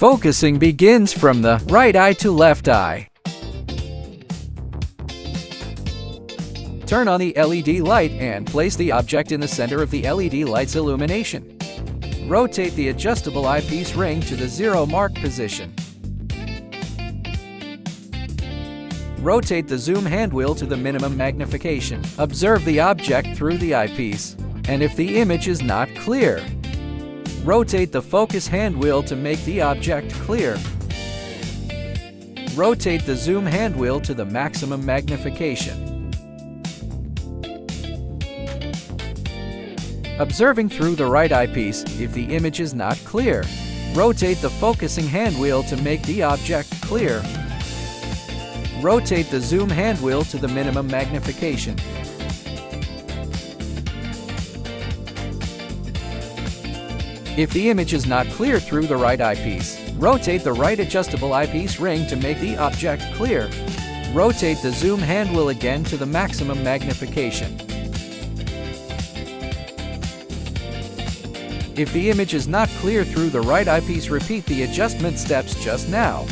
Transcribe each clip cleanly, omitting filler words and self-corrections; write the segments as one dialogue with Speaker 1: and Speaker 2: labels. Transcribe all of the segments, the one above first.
Speaker 1: Focusing begins from the right eye to left eye. Turn on the LED light and place the object in the center of the LED light's illumination. Rotate the adjustable eyepiece ring to the 0 mark position. Rotate the zoom handwheel to the minimum magnification. Observe the object through the eyepiece, and if the image is not clear, rotate the focus handwheel to make the object clear. Rotate the zoom handwheel to the maximum magnification. Observing through the right eyepiece, if the image is not clear, rotate the focusing handwheel to make the object clear. Rotate the zoom handwheel to the minimum magnification. If the image is not clear through the right eyepiece, rotate the right adjustable eyepiece ring to make the object clear. Rotate the zoom handwheel again to the maximum magnification. If the image is not clear through the right eyepiece, repeat the adjustment steps just now.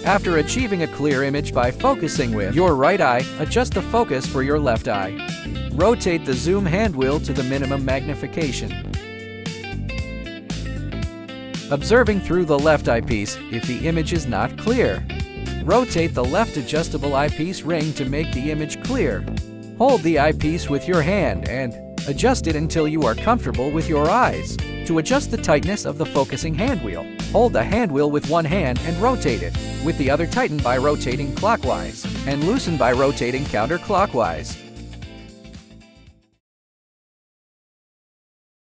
Speaker 1: After achieving a clear image by focusing with your right eye, adjust the focus for your left eye. Rotate the zoom handwheel to the minimum magnification. Observing through the left eyepiece, if the image is not clear, rotate the left adjustable eyepiece ring to make the image clear. Hold the eyepiece with your hand and adjust it until you are comfortable with your eyes. To adjust the tightness of the focusing handwheel, hold the handwheel with one hand and rotate it, with the other tighten by rotating clockwise, and loosen by rotating counterclockwise.